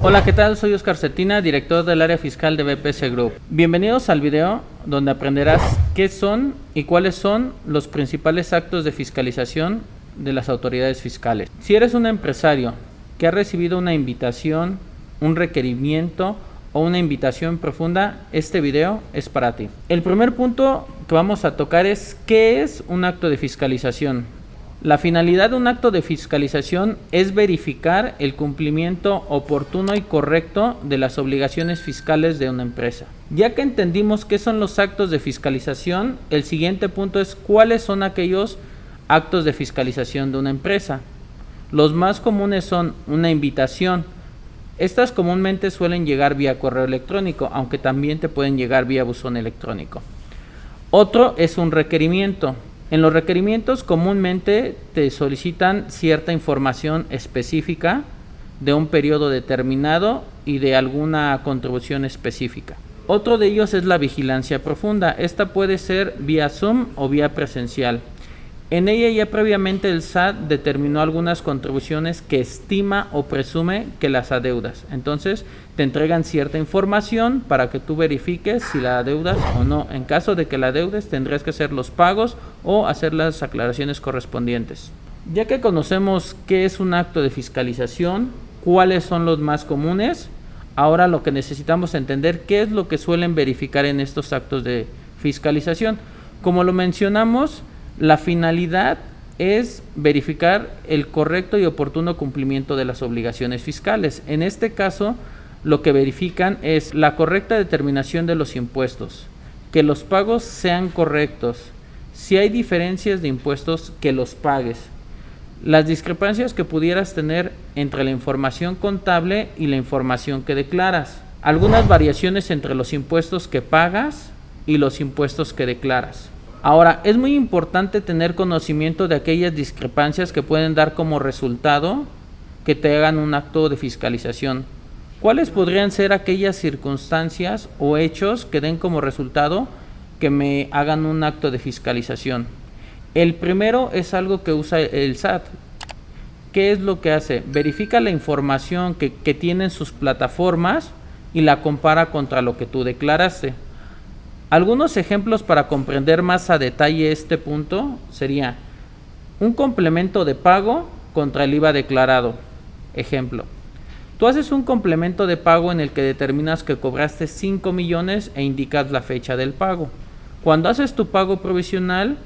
Hola, ¿qué tal? Soy Oscar Cetina, director del área fiscal de BPS Group. Bienvenidos al video donde aprenderás qué son y cuáles son los principales actos de fiscalización de las autoridades fiscales. Si eres un empresario que ha recibido una invitación, un requerimiento o una invitación profunda, este video es para ti. El primer punto que vamos a tocar es ¿qué es un acto de fiscalización? La finalidad de un acto de fiscalización es verificar el cumplimiento oportuno y correcto de las obligaciones fiscales de una empresa. Ya que entendimos qué son los actos de fiscalización, el siguiente punto es cuáles son aquellos actos de fiscalización de una empresa. Los más comunes son una invitación. Estas comúnmente suelen llegar vía correo electrónico, aunque también te pueden llegar vía buzón electrónico. Otro es un requerimiento. En los requerimientos comúnmente te solicitan cierta información específica de un periodo determinado y de alguna contribución específica. Otro de ellos es la vigilancia profunda. Esta puede ser vía Zoom o vía presencial. En ella ya previamente el SAT determinó algunas contribuciones que estima o presume que las adeudas. Entonces te entregan cierta información para que tú verifiques si la adeudas o no. En caso de que la adeudes tendrás que hacer los pagos o hacer las aclaraciones correspondientes. Ya que conocemos qué es un acto de fiscalización, cuáles son los más comunes, ahora lo que necesitamos entender qué es lo que suelen verificar en estos actos de fiscalización. Como lo mencionamos, la finalidad es verificar el correcto y oportuno cumplimiento de las obligaciones fiscales. En este caso, lo que verifican es la correcta determinación de los impuestos, que los pagos sean correctos. Si hay diferencias de impuestos, que los pagues. Las discrepancias que pudieras tener entre la información contable y la información que declaras. Algunas variaciones entre los impuestos que pagas y los impuestos que declaras. Ahora, es muy importante tener conocimiento de aquellas discrepancias que pueden dar como resultado que te hagan un acto de fiscalización. ¿Cuáles podrían ser aquellas circunstancias o hechos que den como resultado que me hagan un acto de fiscalización? El primero es algo que usa el SAT. ¿Qué es lo que hace? Verifica la información que tienen sus plataformas y la compara contra lo que tú declaraste. Algunos ejemplos para comprender más a detalle este punto sería un complemento de pago contra el IVA declarado. Ejemplo, tú haces un complemento de pago en el que determinas que cobraste 5 millones e indicas la fecha del pago. Cuando haces tu pago provisional,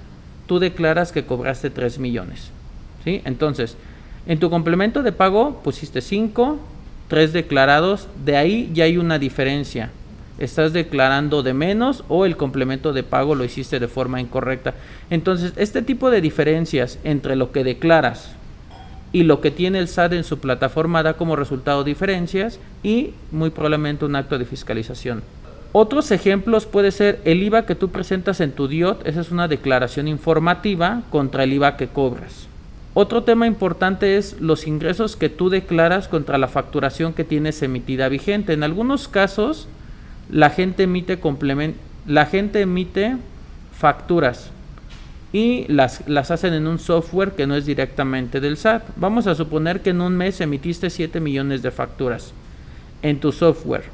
tú declaras que cobraste 3 millones. ¿Sí? Entonces, en tu complemento de pago pusiste 5, 3 declarados, de ahí ya hay una diferencia. Estás declarando de menos o el complemento de pago lo hiciste de forma incorrecta. Entonces, este tipo de diferencias entre lo que declaras y lo que tiene el SAT en su plataforma da como resultado diferencias y muy probablemente un acto de fiscalización. Otros ejemplos puede ser el IVA que tú presentas en tu DIOT, esa es una declaración informativa contra el IVA que cobras. Otro tema importante es los ingresos que tú declaras contra la facturación que tienes emitida vigente. En algunos casos, la gente emite facturas y las hacen en un software que no es directamente del SAT. Vamos a suponer que en un mes emitiste 7 millones de facturas en tu software.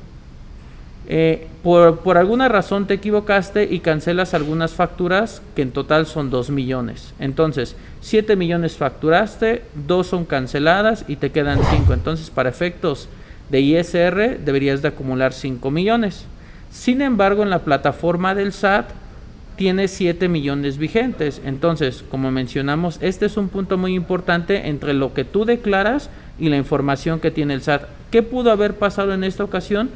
Por alguna razón te equivocaste y cancelas algunas facturas que en total son 2 millones. Entonces, 7 millones facturaste, 2 son canceladas y te quedan 5. Entonces, para efectos de ISR deberías de acumular 5 millones. Sin embargo, en la plataforma del SAT tiene 7 millones vigentes. Entonces, como mencionamos, este es un punto muy importante entre lo que tú declaras y la información que tiene el SAT. ¿Qué pudo haber pasado en esta ocasión?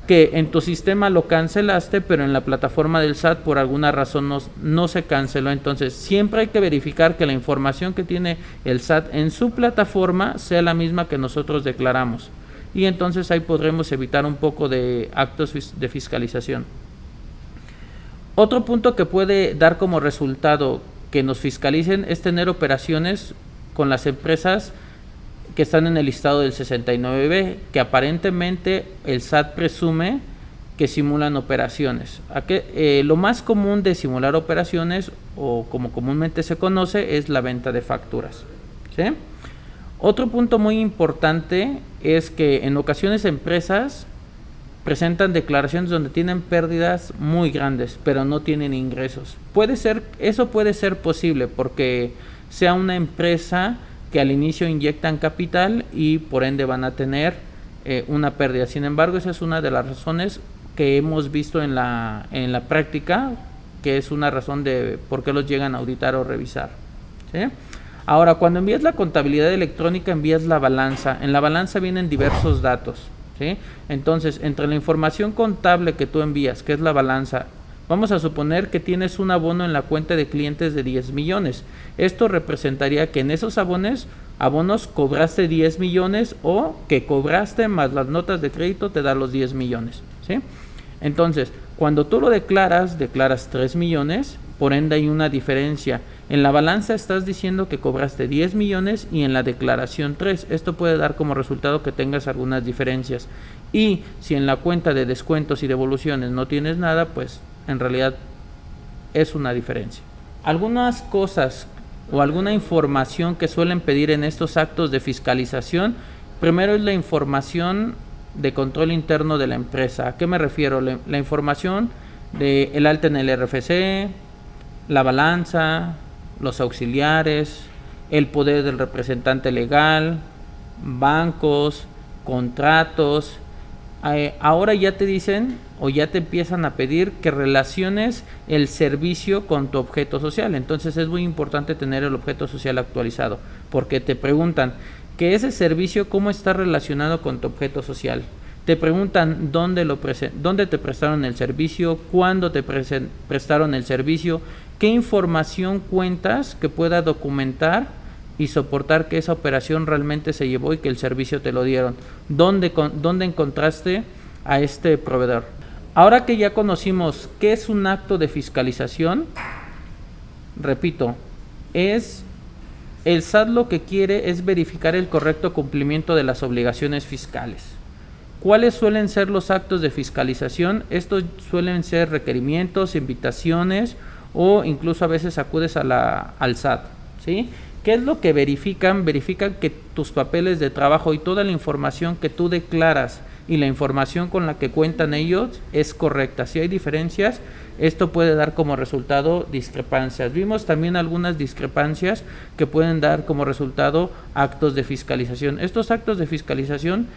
Que en tu sistema lo cancelaste, pero en la plataforma del SAT por alguna razón no se canceló. Entonces, siempre hay que verificar que la información que tiene el SAT en su plataforma sea la misma que nosotros declaramos. Y entonces ahí podremos evitar un poco de actos de fiscalización. Otro punto que puede dar como resultado que nos fiscalicen es tener operaciones con las empresas que están en el listado del 69B, que aparentemente el SAT presume que simulan operaciones. Lo más común de simular operaciones, o como comúnmente se conoce, es la venta de facturas. ¿Sí? Otro punto muy importante es que en ocasiones empresas presentan declaraciones donde tienen pérdidas muy grandes, pero no tienen ingresos. Eso puede ser posible porque sea una empresa que al inicio inyectan capital y por ende van a tener una pérdida. Sin embargo, esa es una de las razones que hemos visto en la práctica, que es una razón de por qué los llegan a auditar o revisar, ¿sí? Ahora, cuando envías la contabilidad electrónica, envías la balanza. En la balanza vienen diversos datos, ¿sí? Entonces, entre la información contable que tú envías, que es la balanza, vamos a suponer que tienes un abono en la cuenta de clientes de 10 millones. Esto representaría que en esos abonos cobraste 10 millones o que cobraste más las notas de crédito te da los 10 millones, ¿sí? Entonces, cuando tú lo declaras 3 millones, por ende hay una diferencia. En la balanza estás diciendo que cobraste 10 millones y en la declaración 3. Esto puede dar como resultado que tengas algunas diferencias. Y si en la cuenta de descuentos y devoluciones no tienes nada, pues en realidad es una diferencia. Algunas cosas o alguna información que suelen pedir en estos actos de fiscalización, primero es la información de control interno de la empresa. ¿A qué me refiero? La información de el alta en el RFC, la balanza, los auxiliares, el poder del representante legal, bancos, contratos. Ahora ya te dicen o ya te empiezan a pedir que relaciones el servicio con tu objeto social. Entonces es muy importante tener el objeto social actualizado, porque te preguntan que ese servicio cómo está relacionado con tu objeto social. Te preguntan dónde te prestaron el servicio, cuándo te prestaron el servicio, qué información cuentas que pueda documentar y soportar que esa operación realmente se llevó y que el servicio te lo dieron. ¿Dónde encontraste a este proveedor? Ahora que ya conocimos qué es un acto de fiscalización, repito, el SAT lo que quiere es verificar el correcto cumplimiento de las obligaciones fiscales. ¿Cuáles suelen ser los actos de fiscalización? Estos suelen ser requerimientos, invitaciones o incluso a veces acudes al SAT, ¿sí? ¿Qué es lo que verifican? Verifican que tus papeles de trabajo y toda la información que tú declaras y la información con la que cuentan ellos es correcta. Si hay diferencias, esto puede dar como resultado discrepancias. Vimos también algunas discrepancias que pueden dar como resultado actos de fiscalización. Estos actos de fiscalización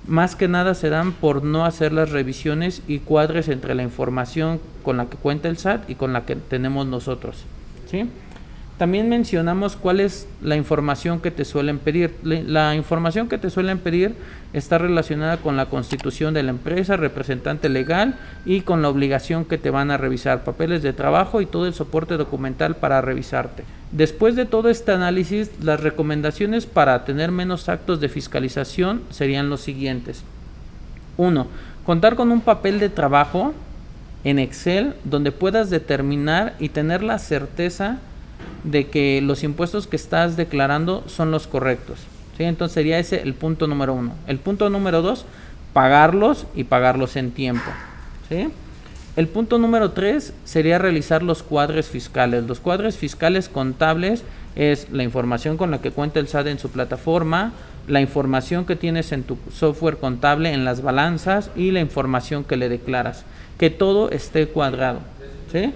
más que nada se dan por no hacer las revisiones y cuadres entre la información con la que cuenta el SAT y con la que tenemos nosotros, ¿sí? También mencionamos cuál es la información que te suelen pedir. La información que te suelen pedir está relacionada con la constitución de la empresa, representante legal y con la obligación que te van a revisar, papeles de trabajo y todo el soporte documental para revisarte. Después de todo este análisis, las recomendaciones para tener menos actos de fiscalización serían los siguientes. 1. Contar con un papel de trabajo en Excel donde puedas determinar y tener la certeza de que los impuestos que estás declarando son los correctos, ¿sí? Entonces sería ese el punto número 1. El punto número 2, pagarlos y pagarlos en tiempo, ¿sí? El punto número 3 sería realizar los cuadres fiscales. Los cuadres fiscales contables es la información con la que cuenta el SAT en su plataforma, la información que tienes en tu software contable en las balanzas y la información que le declaras. Que todo esté cuadrado, ¿sí?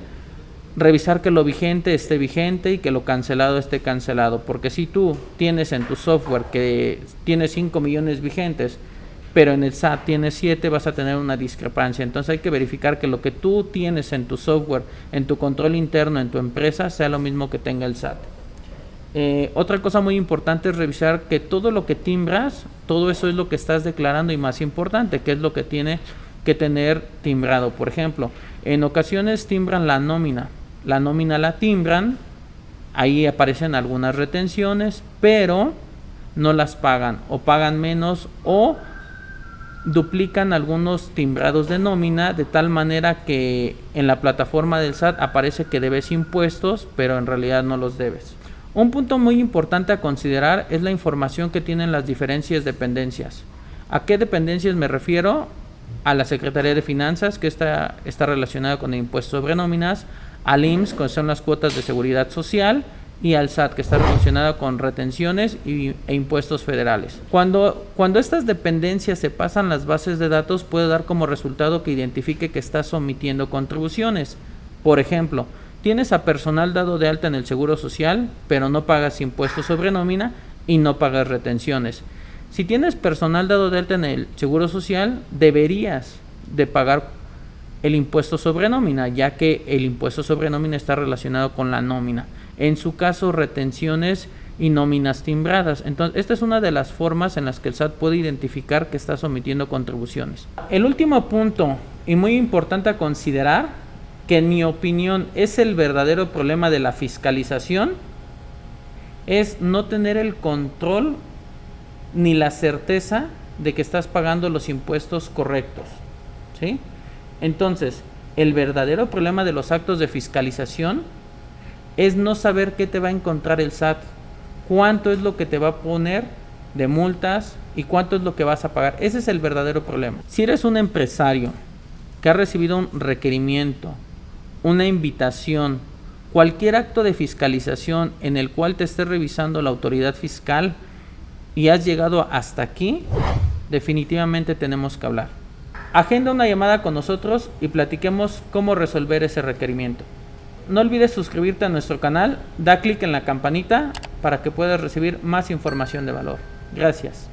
Revisar que lo vigente esté vigente y que lo cancelado esté cancelado, porque si tú tienes en tu software que tienes 5 millones vigentes, pero en el SAT tienes 7, vas a tener una discrepancia. Entonces hay que verificar que lo que tú tienes en tu software, en tu control interno, en tu empresa, sea lo mismo que tenga el SAT. Otra cosa muy importante es revisar que todo lo que timbras, todo eso es lo que estás declarando y más importante, que es lo que tiene que tener timbrado. Por ejemplo, en ocasiones timbran la nómina la timbran, ahí aparecen algunas retenciones, pero no las pagan o pagan menos o duplican algunos timbrados de nómina de tal manera que en la plataforma del SAT aparece que debes impuestos, pero en realidad no los debes. Un punto muy importante a considerar es la información que tienen las diferentes dependencias. ¿A qué dependencias me refiero? A la Secretaría de Finanzas, que está relacionada con el impuesto sobre nóminas, al IMSS, que son las cuotas de seguridad social, y al SAT, que está relacionada con retenciones e impuestos federales. Cuando estas dependencias se pasan las bases de datos, puede dar como resultado que identifique que estás omitiendo contribuciones. Por ejemplo, tienes a personal dado de alta en el Seguro Social, pero no pagas impuestos sobre nómina y no pagas retenciones. Si tienes personal dado de alta en el Seguro Social, deberías de pagar el impuesto sobre nómina, ya que el impuesto sobre nómina está relacionado con la nómina. En su caso, retenciones y nóminas timbradas. Entonces, esta es una de las formas en las que el SAT puede identificar que estás omitiendo contribuciones. El último punto, y muy importante a considerar, que en mi opinión es el verdadero problema de la fiscalización, es no tener el control ni la certeza de que estás pagando los impuestos correctos, ¿sí? Entonces, el verdadero problema de los actos de fiscalización es no saber qué te va a encontrar el SAT, cuánto es lo que te va a poner de multas y cuánto es lo que vas a pagar. Ese es el verdadero problema. Si eres un empresario que ha recibido un requerimiento, una invitación, cualquier acto de fiscalización en el cual te esté revisando la autoridad fiscal y has llegado hasta aquí, definitivamente tenemos que hablar. Agenda una llamada con nosotros y platiquemos cómo resolver ese requerimiento. No olvides suscribirte a nuestro canal, da clic en la campanita para que puedas recibir más información de valor. Gracias.